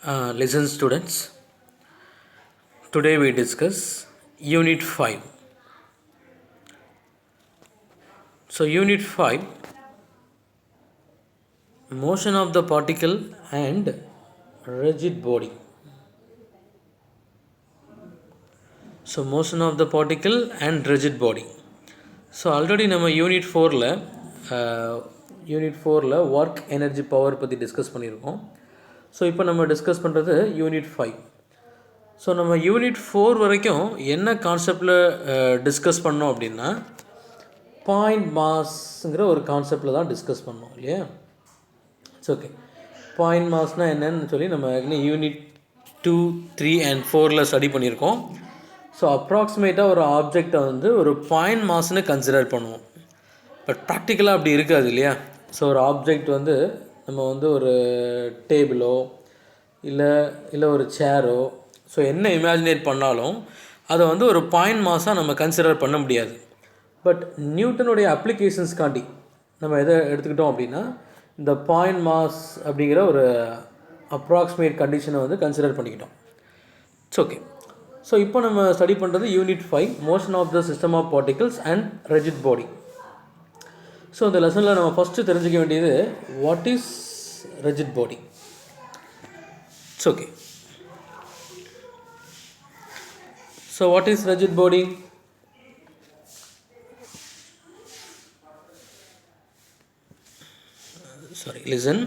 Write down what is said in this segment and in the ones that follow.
Listen students, today we discuss Unit 5. So Unit 5, motion of the particle and rigid body. So motion of the particle and rigid body. So already நம்ம Unit 4ல work energy power பற்றி discuss பண்ணியிருக்கோம். So இப்போ நம்ம discuss பண்ணுறது Unit 5. So நம்ம Unit 4 வரைக்கும் என்ன கான்செப்டில் டிஸ்கஸ் பண்ணோம் அப்படின்னா பாயிண்ட் மாஸ்ங்கிற ஒரு கான்செப்டில் தான் டிஸ்கஸ் பண்ணோம் இல்லையா. It's okay. பாயிண்ட் மாஸ்னால் என்னன்னு சொல்லி நம்ம Unit 2, 3 and 4ல் ஸ்டடி பண்ணியிருக்கோம். ஸோ அப்ராக்சிமேட்டாக ஒரு ஆப்ஜெக்டை வந்து ஒரு பாயிண்ட் மாஸ்ன்னு கன்சிடர் பண்ணுவோம். பட் ப்ராக்டிக்கலாக அப்படி இருக்காது இல்லையா. ஸோ ஒரு ஆப்ஜெக்ட் வந்து நம்ம வந்து ஒரு டேபிளோ இல்லை ஒரு சேரோ ஸோ என்ன இமேஜினேட் பண்ணாலும் அதை வந்து ஒரு பாயிண்ட் மாஸாக நம்ம கன்சிடர் பண்ண முடியாது. பட் நியூட்டனுடைய அப்ளிகேஷன்ஸ்காண்டி நம்ம எதை எடுத்துக்கிட்டோம் அப்படின்னா இந்த பாயிண்ட் மாஸ் அப்படிங்கிற ஒரு அப்ராக்சிமேட் கண்டிஷனை வந்து கன்சிடர் பண்ணிக்கிட்டோம். It's okay. ஸோ இப்போ நம்ம ஸ்டடி பண்ணுறது Unit 5, motion of the system of particles and rigid body. So இந்த லெசனில் நம்ம ஃபஸ்ட்டு தெரிஞ்சிக்க வேண்டியது what is rigid body. It's okay. So what is rigid body? Listen.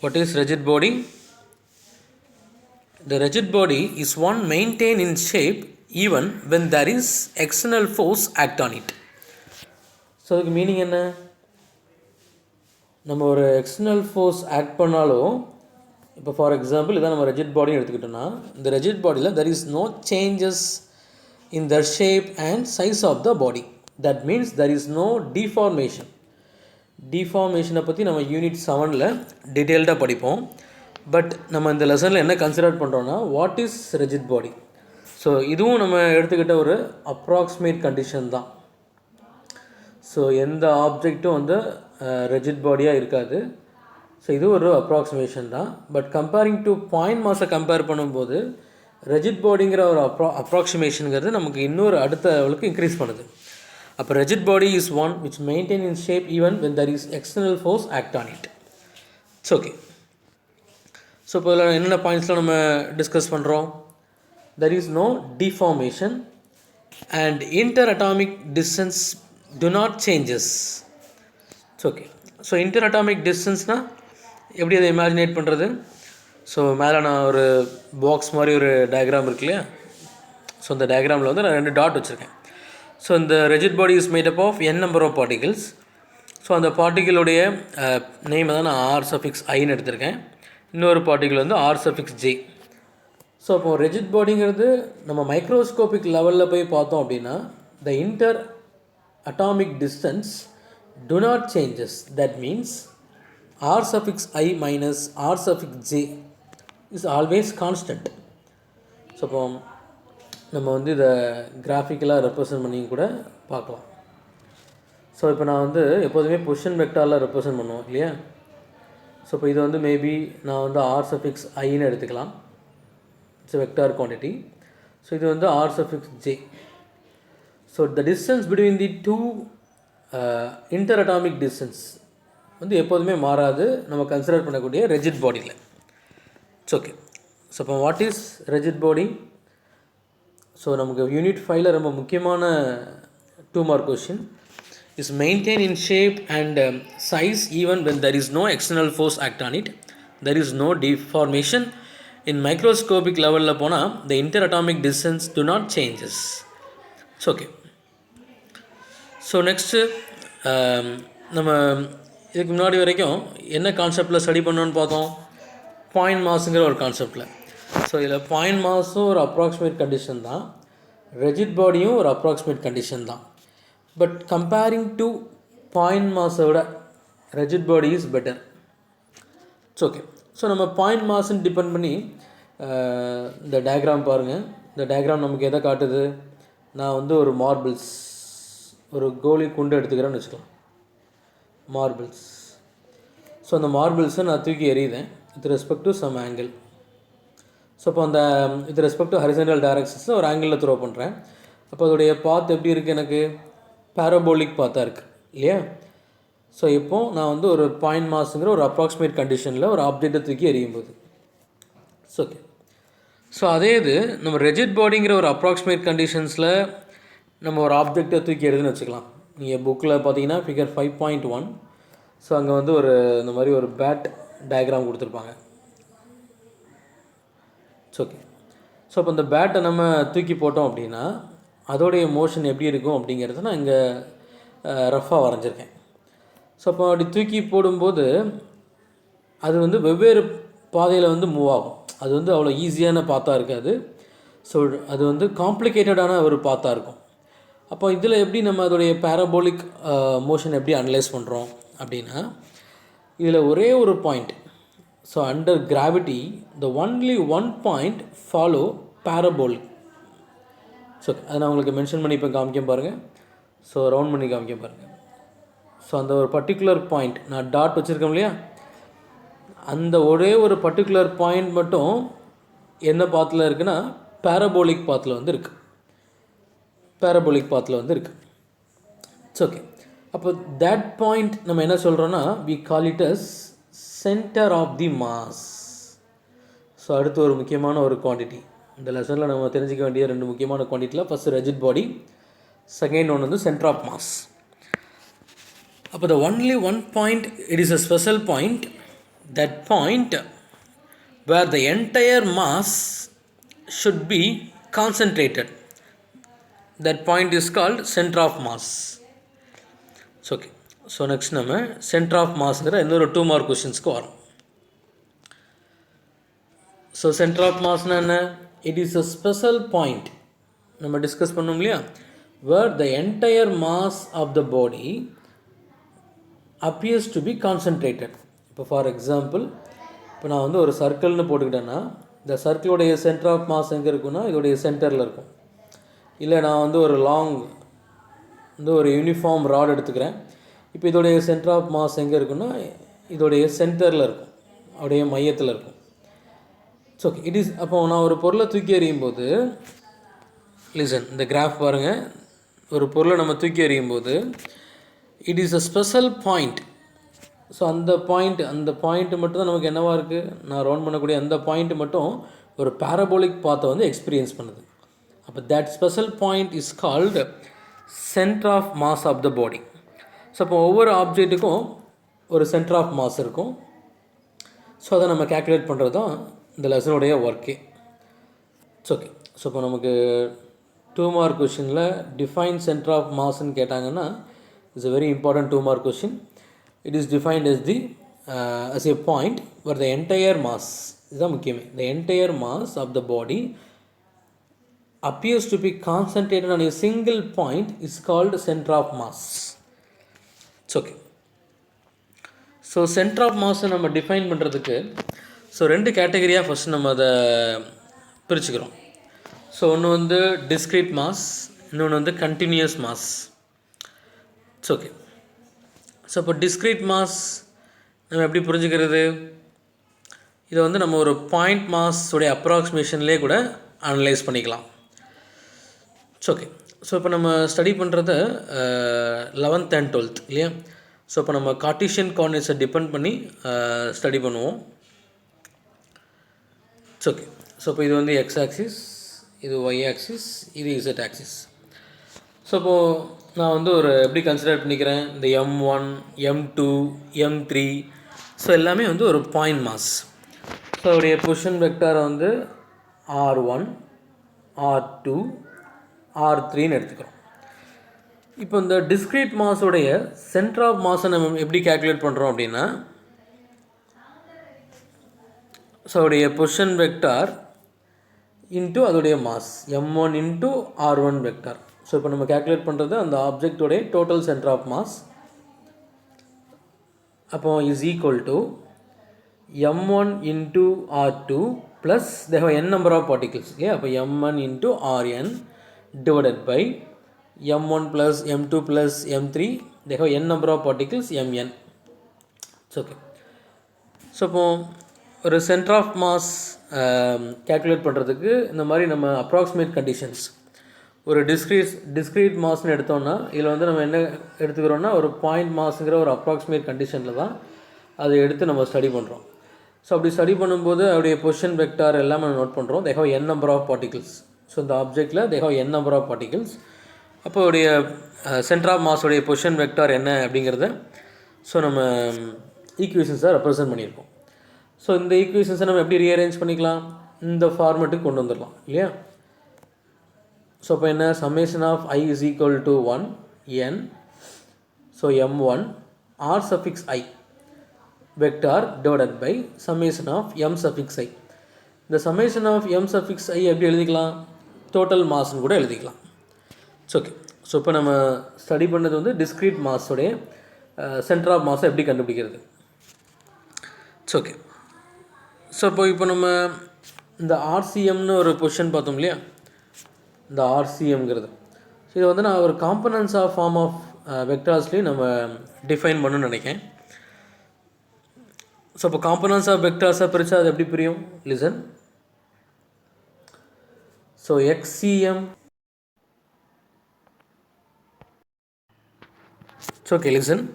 What is rigid body? The rigid body is one maintained in shape even when there is external force act on it. So அதுக்கு meaning என்ன? நம்ம ஒரு external force act பண்ணாலும் இப்போ for example இதான் நம்ம rigid பாடின்னு எடுத்துக்கிட்டோன்னா இந்த ரிஜிட் பாடியில் there is no changes in the shape and size of the body. That means there is no deformation. டிஃபார்மேஷனை பற்றி நம்ம Unit 7ல் டீட்டெயில்டாக படிப்போம். பட் நம்ம இந்த லெசனில் என்ன கன்சிடர் பண்ணுறோன்னா what is rigid body. So இதுவும் நம்ம எடுத்துக்கிட்ட ஒரு அப்ராக்சிமேட் கண்டிஷன் தான். ஸோ எந்த ஆப்ஜெக்ட்டும் வந்து ரிஜிட் பாடியாக இருக்காது. ஸோ இது ஒரு அப்ராக்சிமேஷன் தான். பட் கம்பேரிங் டு பாயிண்ட் மாஸை கம்பேர் பண்ணும்போது ரிஜிட் பாடிங்கிற ஒரு அப்ராக்சிமேஷனுங்கிறது நமக்கு இன்னொரு அடுத்த லெவலுக்கு இன்க்ரீஸ் பண்ணுது. அப்போ rigid body is one which maintain in shape even when there is external force act on it. It's okay. So இப்போ இதில் என்னென்ன பாயிண்ட்ஸ்லாம் நம்ம டிஸ்கஸ் பண்ணுறோம்? There is no deformation and inter atomic distance do not changes. It's okay. So inter atomic டிஸ்டன்ஸ்னால் எப்படி அதை இமேஜினேட் பண்ணுறது? ஸோ மேலே நான் ஒரு பாக்ஸ் மாதிரி ஒரு டயக்ராம் இருக்கு இல்லையா. ஸோ இந்த டயக்ராமில் வந்து நான் 2 டாட் வச்சுருக்கேன். ஸோ இந்த rigid body is made up of n number of particles. So அந்த பார்ட்டிகிளுடைய நேமை தான் நான் r∗i எடுத்திருக்கேன். இன்னொரு பார்ட்டிகிள் வந்து r∗j. ஸோ அப்போ ரிஜிட் பாடிங்கிறது நம்ம மைக்ரோஸ்கோபிக் லெவலில் போய் பார்த்தோம் அப்படின்னா த inter atomic distance do not changes. That means r∗i minus r∗j is always constant. So அப்போ நம்ம வந்து இதை கிராஃபிக்கலாக ரெப்ரசன்ட் பண்ணி கூட பார்க்கலாம். ஸோ இப்போ நான் வந்து எப்போதுமே பொசிஷன் வெக்டாரில் ரெப்ரசன்ட் பண்ணுவோம் இல்லையா. ஸோ இப்போ இது வந்து மேபி நான் வந்து r∗i எடுத்துக்கலாம். It's vector quantity. ஸோ இது வந்து r∗j. So the distance between the two inter atomic distance வந்து எப்போதுமே மாறாது நம்ம கன்சிடர் பண்ணக்கூடிய ரிஜிட் பாடியில். It's okay. ஸோ இப்போ what is rigid body? So நமக்கு Unit 5ல் ரொம்ப முக்கியமான 2 mark question is maintain in shape and size even when there is no external force act on it. There is no deformation. In microscopic லெவலில் போனால் the inter atomic distance do not changes. It's okay. So next நம்ம இதுக்கு முன்னாடி வரைக்கும் என்ன கான்செப்டில் study பண்ணோன்னு பார்த்தோம்? பாயிண்ட் மாஸுங்கிற ஒரு கான்செப்டில். ஸோ இதில் பாயிண்ட் மாஸும் ஒரு அப்ராக்சிமேட் கண்டிஷன் தான், ரிஜிட் பாடியும் ஒரு அப்ராக்சிமேட் கண்டிஷன் தான். பட் கம்பேரிங் டு பாயிண்ட் மாஸை விட rigid body is better. It's okay. So நம்ம பாயிண்ட் மாஸ்ன்னு டிபெண்ட் பண்ணி இந்த டயக்ராம் பாருங்கள். இந்த டயக்ராம் நமக்கு எதை காட்டுது? நான் வந்து ஒரு மார்பிள்ஸ், ஒரு கோலி குண்டு எடுத்துக்கிறேன்னு வச்சுக்கலாம். மார்பிள்ஸ். ஸோ அந்த மார்பிள்ஸை நான் தூக்கி எறியுதேன். with respect to some angle. So இப்போ அந்த வித் ரெஸ்பெக்ட் டு ஹரிசன்டல் டைரக்ஷன்ஸில் ஒரு ஆங்கிளில் த்ரோ பண்ணுறேன். அப்போ அதோடைய பாத் எப்படி இருக்குது, எனக்கு பேரபோலிக் பாத்தாக இருக்குது இல்லையா. ஸோ இப்போது நான் வந்து ஒரு பாயிண்ட் மாஸுங்கிற ஒரு அப்ராக்சிமேட் கண்டிஷனில் ஒரு ஆப்ஜெக்டை தூக்கி எறியும்போது ஓகே. ஸோ அதே இது நம்ம ரெஜிட் பாடிங்கிற ஒரு அப்ராக்சிமேட் கண்டிஷன்ஸில் நம்ம ஒரு ஆப்ஜெக்டை தூக்கி எறிதுன்னு வச்சுக்கலாம். நீங்கள் புக்கில் பார்த்தீங்கன்னா ஃபிகர் 5.1. ஸோ அங்கே வந்து ஒரு இந்த மாதிரி ஒரு பேட் டயக்ராம் கொடுத்துருப்பாங்க. ஓகே. ஸோ இப்போ இந்த பேட்டை நம்ம தூக்கி போட்டோம் அப்படின்னா அதோடைய மோஷன் எப்படி இருக்கும் அப்படிங்கிறத நான் இங்கே ரஃபாக வரைஞ்சிருக்கேன். ஸோ அப்போ அப்படி தூக்கி போடும்போது அது வந்து வெவ்வேறு பாதையில் வந்து மூவ் ஆகும். அது வந்து அவ்வளோ ஈஸியான பாத்தாக இருக்காது. ஸோ அது வந்து காம்ப்ளிகேட்டடான ஒரு பாத்தாக இருக்கும். அப்போ இதில் எப்படி நம்ம அதோடைய பேரபோலிக் மோஷன் எப்படி அனலைஸ் பண்ணுறோம் அப்படின்னா, இதில் ஒரே ஒரு point. So under gravity the only one point follow parabolic. So அதை நான் உங்களுக்கு மென்ஷன் பண்ணி இப்போ காமிக்க பாருங்கள். ஸோ ரவுண்ட் பண்ணி காமிக்க பாருங்கள். ஸோ அந்த ஒரு பர்டிகுலர் பாயிண்ட் நான் டாட் வச்சுருக்கேன் இல்லையா, அந்த ஒரே ஒரு பர்டிகுலர் பாயிண்ட் மட்டும் என்ன பாத்தில் இருக்குன்னா பேரபோலிக் பாத்தில் வந்து இருக்குது. பேரபோலிக் பாத்தில் வந்து இருக்குது. It's okay. அப்போ தட் பாயிண்ட் நம்ம என்ன சொல்கிறோன்னா we call it as centre of the mass. So அடுத்து ஒரு முக்கியமான ஒரு குவான்டிட்டி இந்த லெசனில் நம்ம தெரிஞ்சிக்க வேண்டிய ரெண்டு முக்கியமான குவான்டிட்டியில் first rigid body, second one வந்து சென்டர் ஆஃப் மாஸ். அப்போ the only one point, it is a special point, that point where the entire mass should be concentrated, that point is called center of mass. So okay, so next நம்ம center of massங்கிற இன்னொரு 2 mark கொஸ்டின்ஸ்க்கு வரோம். So centre of மாஸ்னா என்ன, it is a special point நம்ம discuss பண்ணோம் இல்லையா, where the entire mass of the body appears to be concentrated. இப்போ for example இப்போ நான் வந்து ஒரு சர்க்கிள்னு போட்டுக்கிட்டேன்னா இந்த சர்க்கிளோடைய சென்டர் ஆஃப் மாஸ் எங்கே இருக்குன்னா இதோடைய சென்டரில் இருக்கும். இல்லை நான் வந்து ஒரு லாங் வந்து ஒரு யூனிஃபார்ம் ராட் எடுத்துக்கிறேன். இப்போ இதோடைய சென்டர் ஆஃப் மாஸ் எங்கே இருக்குன்னா இதோடைய சென்டரில் இருக்கும், அப்படியே மையத்தில் இருக்கும். So okay, it is. அப்போ நான் ஒரு பொருளை தூக்கி எறியும்போது லிசன், இந்த கிராஃப் பாருங்கள். ஒரு பொருளை நம்ம தூக்கி எறியும்போது it is a special point. So அந்த பாயிண்ட்டு மட்டும் தான் நமக்கு என்னவாக இருக்குது, நான் ரவுண்ட் பண்ணக்கூடிய அந்த பாயிண்ட்டு மட்டும் ஒரு பேரபோலிக் பாத்தை வந்து எக்ஸ்பீரியன்ஸ் பண்ணுது. அப்போ that special point is called centre of mass of the body. So அப்போ ஒவ்வொரு ஆப்ஜெக்ட்டுக்கும் ஒரு சென்டர் ஆஃப் மாஸ் இருக்கும். ஸோ அதை நம்ம கேல்குலேட் பண்ணுறது தான் இந்த லெசனுடைய ஒர்க்கே. It's okay. ஸோ இப்போ நமக்கு 2 மார்க் கொஷினில் டிஃபைன் சென்டர் ஆஃப் மாஸ்ன்னு கேட்டாங்கன்னா it's a very important 2 mark question. It is defined as a point where the entire mass, இதுதான் முக்கியமே, the entire mass of the body appears to be concentrated on a single point is called center of mass. It's okay. So centre of மாஸை நம்ம define பண்ணுறதுக்கு so 2 கேட்டகரியாக first நம்ம அதை பிரிச்சுக்கிறோம். So ஒன்று வந்து discrete mass, இன்னொன்று வந்து continuous mass. It's okay. So இப்போ டிஸ்க்ரீட் மாஸ் நம்ம எப்படி புரிஞ்சுக்கிறது, இதை வந்து நம்ம ஒரு பாயிண்ட் மாஸோடைய அப்ராக்சிமேஷன்லேயே கூட அனலைஸ் பண்ணிக்கலாம். It's okay. ஸோ இப்போ நம்ம ஸ்டடி பண்ணுறது 11th and 12th இல்லையா. ஸோ இப்போ நம்ம கார்ட்டீசியன் கோஆர்டினேட்ஸை டிபெண்ட் பண்ணி ஸ்டடி பண்ணுவோம். It's okay. ஸோ இப்போ இது வந்து எக்ஸ் ஆக்சிஸ், இது ஒய் ஆக்சிஸ், இது இசட் ஆக்சிஸ். ஸோ இப்போது நான் வந்து ஒரு எப்படி கன்சிடர் பண்ணிக்கிறேன், இந்த M1, M2, M3 ஸோ எல்லாமே வந்து ஒரு பாயிண்ட் மாஸ். ஸோ அதோடைய பொசிஷன் வெக்டாரை வந்து R1, R2, R3ன்னு எடுத்துக்கிறோம். இப்போ இந்த டிஸ்க்ரீட் மாஸோடைய சென்டர் ஆஃப் மாஸை நம்ம எப்படி கேல்குலேட் பண்ணுறோம் அப்படின்னா, ஸோ அதோடைய பொசிஷன் வெக்டார் இன்ட்டு அதோடைய mass M1 into R1 vector. So இப்போ நம்ம கேல்குலேட் பண்ணுறது அந்த ஆப்ஜெக்டோடைய டோட்டல் சென்டர் ஆஃப் மாஸ். அப்போ is equal to M1 into R2 plus they have n number of particles. Okay. அப்போ M1 into Rn divided by M1 plus M2 plus M3 they have n number of particles Mn. It's okay. So இப்போ ஒரு centre of mass calculate பண்ணுறதுக்கு இந்த மாதிரி நம்ம approximate conditions ஒரு discrete மாஸ்ன்னு எடுத்தோம்னா இதில் வந்து நம்ம என்ன எடுத்துக்கிறோன்னா ஒரு பாயிண்ட் மாஸுங்கிற ஒரு அப்ராக்சிமேட் கண்டிஷனில் தான் அதை எடுத்து நம்ம ஸ்டடி பண்ணுறோம். ஸோ அப்படி ஸ்டடி பண்ணும்போது அவருடைய பொசிஷன் வெக்டார் எல்லாமே நம்ம நோட் பண்ணுறோம். They have n number of particles. So இந்த ஆப்ஜெக்டில் they have n number of particles. அப்போ உடைய சென்டர் ஆஃப் மாஸோடைய பொசிஷன் வெக்டார் என்ன அப்படிங்கிறத ஸோ நம்ம ஈக்குவேஷன்ஸை ரெப்ரசன்ட் பண்ணியிருக்கோம். ஸோ இந்த ஈக்குவேஷன்ஸை நம்ம எப்படி ரீஅரேஞ்ச் பண்ணிக்கலாம், இந்த ஃபார்மெட்டுக்கு கொண்டு வந்துடலாம் இல்லையா. ஸோ இப்போ என்ன, summation of I is equal to 1 n, so m1 r suffix I vector divided by summation of m suffix I. இந்த summation of m suffix I எப்படி எழுதிக்கலாம், டோட்டல் மாஸ்ன்னு கூட எழுதிக்கலாம். ஓகே. ஸோ இப்போ நம்ம ஸ்டடி பண்ணது வந்து டிஸ்க்ரீட் மாஸோடைய சென்டர் ஆஃப் மாஸை எப்படி கண்டுபிடிக்கிறது. ஓகே. ஸோ இப்போ நம்ம இந்த ஆர்சிஎம்னு ஒரு பொசிஷன் பார்த்தோம் இல்லையா, இந்த ஆர்சிஎம்ங்கிறது இது வந்து நான் ஒரு காம்பனன்ட்ஸ் ஆஃப் ஃபார்ம் ஆஃப் வெக்டார்ஸ்லேயும் நம்ம டிஃபைன் பண்ணணும்னு நினைக்கிறேன். ஸோ இப்போ காம்பனன்ட்ஸ் ஆஃப் வெக்டார்ஸாக பிரித்தா அது எப்படி பிரியும், listen. So XCM, okay listen.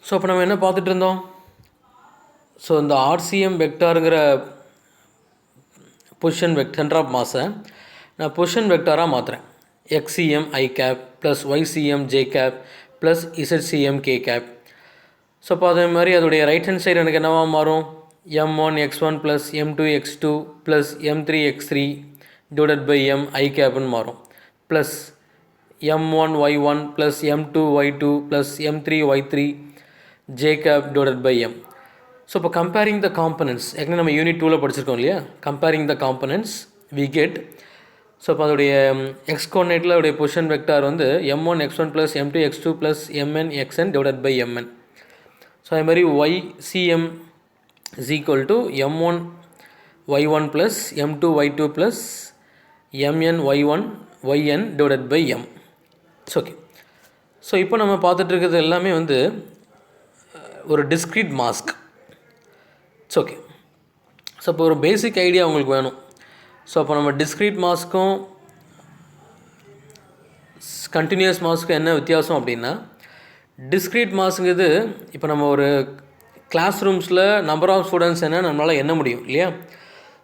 So இப்போ நம்ம என்ன பார்த்துட்டு இருந்தோம், ஸோ இந்த ஆர்சிஎம் வெக்டாருங்கிற பொசிஷன் சென்டர் ஆஃப் மாஸை நான் பொசிஷன் வெக்டாராக மாற்றுறேன். XCM I cap plus YCM J cap plus ZCM K cap. So இப்போ அதே மாதிரி அதோடைய ரைட் ஹேண்ட் சைடு எனக்கு என்னவா மாறும், M1 X1 plus M2 X2 plus M3 X3 divided by M I கேப்னு மாறும், plus M1 Y1 plus M2 Y2 plus M3 Y3 J cap divided by M. So இப்போ கம்பேரிங் த காம்பனன்ட்ஸ், ஏற்கனவே நம்ம unit 2ல் படிச்சிருக்கோம் இல்லையா, comparing the components we get. So இப்போ அதோடைய எக்ஸ் கோஆர்டினேட்டில் அதோடைய பொசிஷன் வெக்டார் வந்து M1 X1 plus M2 X2 plus MN XN divided by MN. So அதே மாதிரி YCM is equal to M1 Y1 plus M2 Y2 plus MN Y1 YN divided by M. Okay. So இப்போ நம்ம பார்த்துட்டு இருக்கிறது எல்லாமே வந்து ஒரு டிஸ்க்ரீட் மாஸ்க். ஓகே. ஸோ இப்போ ஒரு பேசிக் ஐடியா உங்களுக்கு வேணும். ஸோ அப்போ நம்ம டிஸ்க்ரீட் மாஸ்க்கும் கண்டினியூஸ் மாஸ்க்கும் என்ன வித்தியாசம் அப்படின்னா, டிஸ்க்ரீட் மாஸுங்கிறது இப்போ நம்ம ஒரு கிளாஸ் ரூம்ஸில் நம்பர் ஆஃப் ஸ்டூடெண்ட்ஸ் என்ன நம்மளால் எண்ண முடியும் இல்லையா.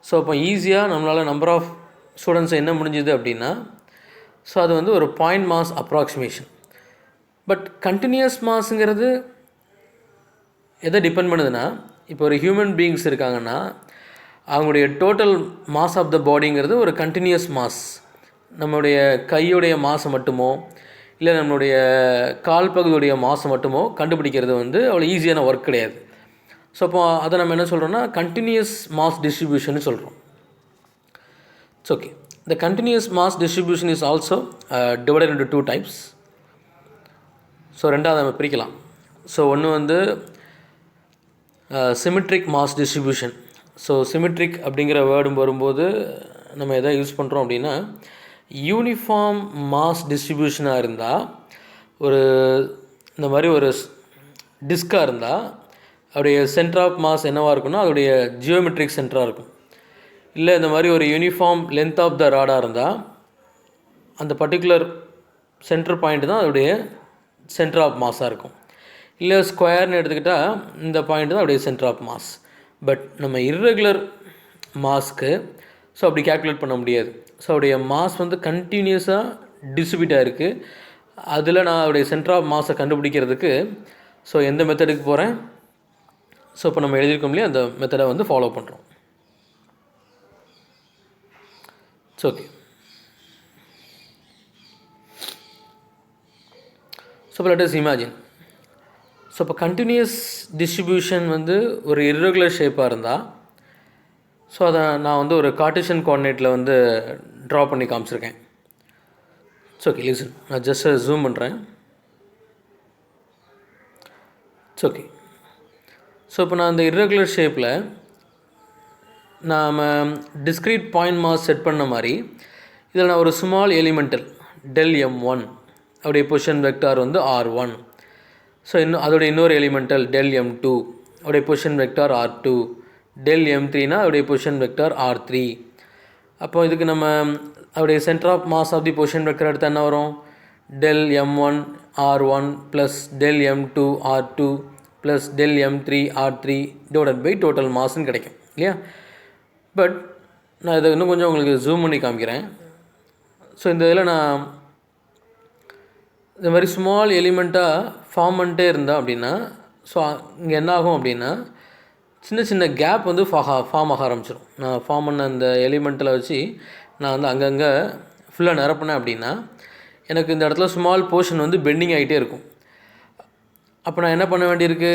ஸோ அப்போ ஈஸியாக நம்மளால் நம்பர் ஆஃப் ஸ்டூடெண்ட்ஸ் என்ன முடிஞ்சுது அப்படின்னா, ஸோ அது வந்து ஒரு point mass approximation. But continuous மாஸுங்கிறது எதை டிபெண்ட் பண்ணுதுன்னா, இப்போ ஒரு ஹியூமன் பீயிங்ஸ் இருக்காங்கன்னா அவங்களுடைய டோட்டல் மாஸ் ஆஃப் த பாடிங்கிறது ஒரு கண்டினியூஸ் மாஸ். நம்மளுடைய கையுடைய மாசை மட்டுமோ இல்லை நம்மளுடைய கால் பகுதியுடைய மாசை மட்டுமோ கண்டுபிடிக்கிறது வந்து அவ்வளோ ஈஸியான ஒர்க் கிடையாது. ஸோ அப்போ அதை நம்ம என்ன சொல்கிறோன்னா கண்டினியூஸ் மாஸ் டிஸ்ட்ரிபியூஷன் சொல்கிறோம். ஓகே. இந்த continuous mass distribution is also divided into 2 types. So ரெண்டாவது நம்ம பிரிக்கலாம். ஸோ ஒன்று வந்து symmetric mass distribution. So symmetric அப்படிங்கிற வேர்டு வரும்போது நம்ம எதை யூஸ் பண்ணுறோம் அப்படின்னா, யூனிஃபார்ம் மாஸ் டிஸ்ட்ரிபியூஷனாக இருந்தால், ஒரு இந்த மாதிரி ஒரு டிஸ்காக இருந்தால் அதோடைய சென்டர் ஆஃப் மாஸ் என்னவாக இருக்குன்னா அதோடைய ஜியோமெட்ரிக் சென்டராக இருக்கும். இல்லை இந்த மாதிரி ஒரு யூனிஃபார்ம் லென்த் ஆஃப் த ராடாக இருந்தால் அந்த பர்டிகுலர் சென்டர் பாயிண்ட் தான் அதோடைய சென்டர் ஆஃப் மாஸாக இருக்கும். இல்லை ஸ்கொயர்னு எடுத்துக்கிட்டால் இந்த பாயிண்ட் தான் அப்படியே சென்டர் ஆஃப் மாஸ். பட் நம்ம இர்ரெகுலர் மாஸ்க்கு ஸோ அப்படி கேல்குலேட் பண்ண முடியாது. ஸோ அவருடைய மாஸ் வந்து கண்டினியூஸாக டிஸ்ட்ரிபியூட் ஆகிருக்கு. அதில் நான் அவருடைய சென்டர் ஆஃப் மாஸை கண்டுபிடிக்கிறதுக்கு ஸோ எந்த மெத்தடுக்கு போகிறேன், ஸோ இப்போ நம்ம எழுதியிருக்கோம் இல்லையா அந்த மெத்தடை வந்து ஃபாலோ பண்ணுறோம். ஓகே. ஸோ இப்போ லெட் அஸ் இமேஜின். ஸோ இப்போ கண்டினியூஸ் டிஸ்ட்ரிபியூஷன் வந்து ஒரு இர்ரெகுலர் ஷேப்பாக இருந்தால், ஸோ அதை நான் வந்து ஒரு கார்ட்டீசியன் கோஆர்டினேட்டில் வந்து ட்ரா பண்ணி காமிச்சிருக்கேன். ஓகே லிசன், நான் ஜஸ்ட் ஜூம் பண்ணுறேன். ஓகே. ஸோ இப்போ நான் இந்த இர்ரெகுலர் ஷேப்பில் நாம் டிஸ்க்ரீட் பாயிண்ட் மாஸ் செட் பண்ண மாதிரி இதில் நான் ஒரு ஸ்மால் எலிமெண்டல் del M1 அப்படியே பொசிஷன் வெக்டார் வந்து R1. ஸோ அதோடைய இன்னொரு எலிமெண்டல் del m2 அதோடைய பொசிஷன் வெக்டார் r2, del m3னா அதோடைய பொசிஷன் வெக்டார் r3. அப்போ இதுக்கு நம்ம அதோடைய centre of mass of the position vector எடுத்தால் என்ன வரும்? del m1 r1 plus del m2 r2 plus del m3 r3 divided by total மாஸ்ன்னு கிடைக்கும் இல்லையா? பட் நான் இதை இன்னும் கொஞ்சம் உங்களுக்கு ஜூம் பண்ணி காமிக்கிறேன். ஸோ இந்த இதில் நான் இந்த மாதிரி ஸ்மால் எலிமெண்ட்டாக ஃபார்ம் பண்ணிட்டே இருந்தேன் அப்படின்னா, ஸோ இங்கே என்ன ஆகும் அப்படின்னா சின்ன சின்ன கேப் வந்து ஃபார்ம் ஆக ஆரம்பிச்சிடும். நான் ஃபார்ம் பண்ண அந்த எலிமெண்ட்டில் வச்சு நான் வந்து அங்கங்கே ஃபுல்லாக நிரப்பினேன் அப்படின்னா எனக்கு இந்த இடத்துல ஸ்மால் போர்ஷன் வந்து பெண்டிங் ஆகிட்டே இருக்கும். அப்போ நான் என்ன பண்ண வேண்டியிருக்கு?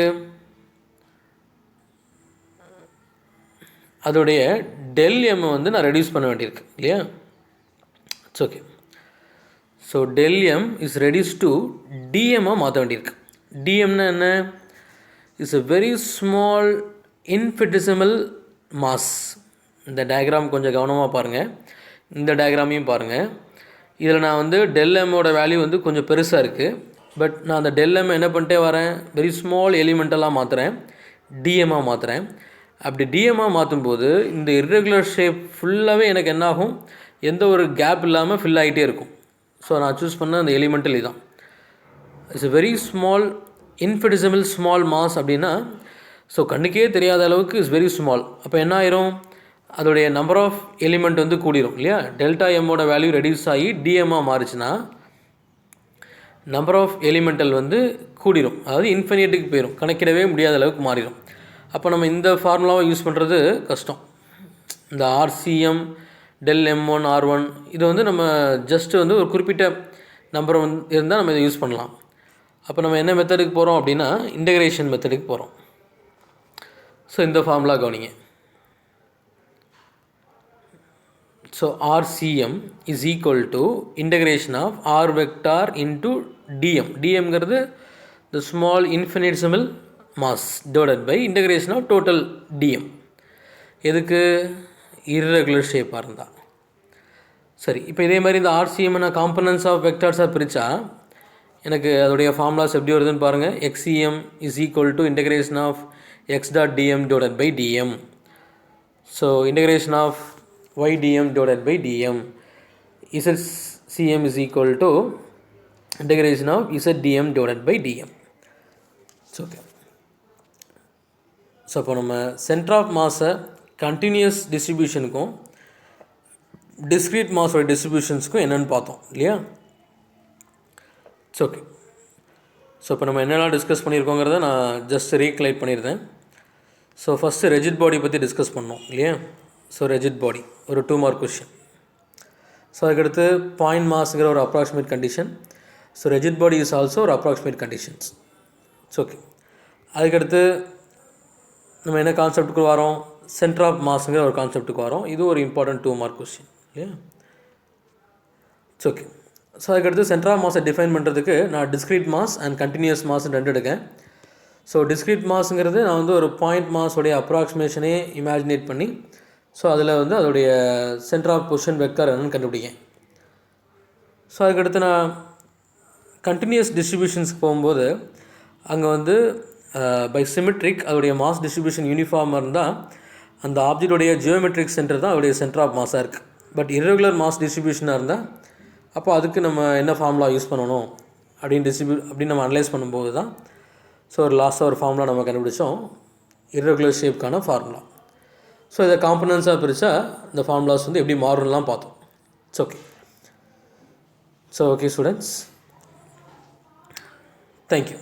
அதோடைய del m வந்து நான் ரெடியூஸ் பண்ண வேண்டியிருக்கு இல்லையா? It's okay. So del m is reduce to dm மாற்ற வேண்டியிருக்கு. dmனா என்ன? Is a very small infinitesimal mass. இந்த டயக்ராம் கொஞ்சம் கவனமாக பாருங்கள், இந்த டயக்ராமையும் பாருங்கள். இதில் நான் வந்து del m ஓட வேல்யூ வந்து கொஞ்சம் பெருசாக இருக்குது. பட் நான் அந்த del m என்ன பண்ணிட்டே வரேன்? வெரி ஸ்மால் எலிமெண்டலாக மாற்றுறேன், dm மாற்றுறேன். அப்படி dm மாற்றும்போது இந்த இர்ரெகுலர் ஷேப் ஃபுல்லாகவே எனக்கு என்னாகும்? எந்த ஒரு கேப் இல்லாமல் ஃபில் ஆகிட்டே இருக்கும். ஸோ நான் சூஸ் பண்ண அந்த எலிமெண்டல் இதுதான். It's a very small infinitesimal small mass அப்படின்னா, ஸோ கண்ணுக்கே தெரியாத அளவுக்கு இஸ் வெரி ஸ்மால். அப்போ என்ன ஆயிரும்? அதோடைய நம்பர் ஆஃப் எலிமெண்ட் வந்து கூடிரும் இல்லையா? டெல்டா எம்மோட வேல்யூ ரெடியூஸ் ஆகி டிஎம்மாக மாறிச்சுன்னா நம்பர் ஆஃப் எலிமெண்டல் வந்து கூடிரும், அதாவது இன்ஃபினிட்டுக்கு போயிடும், கணக்கிடவே முடியாத அளவுக்கு மாறிடும். அப்போ நம்ம இந்த ஃபார்முலாவை யூஸ் பண்ணுறது கஷ்டம். இந்த ஆர்சிஎம் del m1 r1 இது வந்து நம்ம ஜஸ்ட்டு வந்து ஒரு குறிப்பிட்ட நம்பர் வந்து இருந்தால் நம்ம இதை யூஸ் பண்ணலாம். அப்போ நம்ம என்ன மெத்தடுக்கு போகிறோம் அப்படின்னா இன்டகிரேஷன் மெத்தடுக்கு போகிறோம். ஸோ இந்த ஃபார்முலா கவனிங்க. So RCM is equal to integration of r vector into dm. dmங்கிறது the small infinitesimal mass divided by integration of total dm. எதுக்கு? irregular ஷேப்பாக இருந்தால். சரி, இப்போ இதே மாதிரி இந்த RCM நான் காம்பனன்ட்ஸ் ஆஃப் வெக்டார்ஸாக பிரித்தா எனக்கு அதோடைய ஃபார்முலாஸ் எப்படி வருதுன்னு பாருங்கள். XCM is equal to integration of x dot dm divided by dm. So integration of y dm divided by dm. ZCM is equal to integration of z dm divided by dm. It's okay. So இப்போ நம்ம centre of மாஸை continuous டிஸ்ட்ரிபியூஷனுக்கும் discrete மாஸோட டிஸ்ட்ரிபியூஷன்ஸுக்கும் என்னென்னு பார்த்தோம் இல்லையா? It's okay. So இப்போ நம்ம என்னெல்லாம் discuss பண்ணியிருக்கோங்கிறத நான் just recollect பண்ணியிருந்தேன். ஸோ ஃபஸ்ட்டு ரெஜிட் பாடி பற்றி டிஸ்கஸ் பண்ணோம் இல்லையா? ஸோ ரெஜிட் பாடி ஒரு 2 மார்க் கொஷின். ஸோ அதுக்கடுத்து பாயிண்ட் மாஸுங்கிற ஒரு approximate condition. So rigid body is also ஒரு அப்ராக்சிமேட் கண்டிஷன்ஸ். It's okay. அதுக்கடுத்து நம்ம என்ன கான்செப்ட்டுக்கு வரோம்? சென்டர் ஆஃப் மாஸுங்கிற ஒரு கான்செப்ட்டுக்கு வரோம். இது ஒரு இம்பார்ட்டன்ட் 2 மார்க் கொஸ்டின் இல்லையா? It's okay. ஸோ அதுக்கடுத்து சென்டர் ஆஃப் மாஸை டிஃபைன் பண்ணுறதுக்கு நான் discrete mass and continuous mass 2 எடுக்கேன். ஸோ டிஸ்க்ரீட் மாஸுங்கிறது நான் வந்து ஒரு பாயிண்ட் மாஸோடைய அப்ராக்சிமேஷனே இமேஜினேட் பண்ணி ஸோ அதில் வந்து அதோடைய சென்டர் ஆஃப் பொசிஷன் வெக்டார் என்னன்னு கண்டுபிடிக்கேன். ஸோ அதுக்கடுத்து நான் கண்டினியூஸ் டிஸ்ட்ரிபியூஷன்ஸ்க்கு போகும்போது அங்கே வந்து பை சிமெட்ரிக் அதோடைய மாஸ் டிஸ்ட்ரிபியூஷன் யூனிஃபார்மாக இருந்தால் அந்த ஆப்ஜெக்டோடைய ஜியோமெட்ரிக் சென்டர் தான் அதோடைய சென்டர் ஆஃப் மாஸாக இருக்குது. பட் இர்ரெகுலர் மாஸ் டிஸ்ட்ரிபியூஷனாக இருந்தால் அப்போ அதுக்கு நம்ம என்ன ஃபார்முலா யூஸ் பண்ணணும் அப்படின்னு நம்ம அனலைஸ் பண்ணும்போது தான் ஸோ ஒரு லாஸ்ட்டாக ஒரு ஃபார்முலா நம்ம கண்டுபிடிச்சோம், இர்ரெகுலர் ஷேப்க்கான ஃபார்முலா. ஸோ இதை காம்பனன்ஸாக பிரித்தா இந்த ஃபார்முலாஸ் வந்து எப்படி மாறும்லாம் பார்த்தோம். It's okay. So okay students, thank you.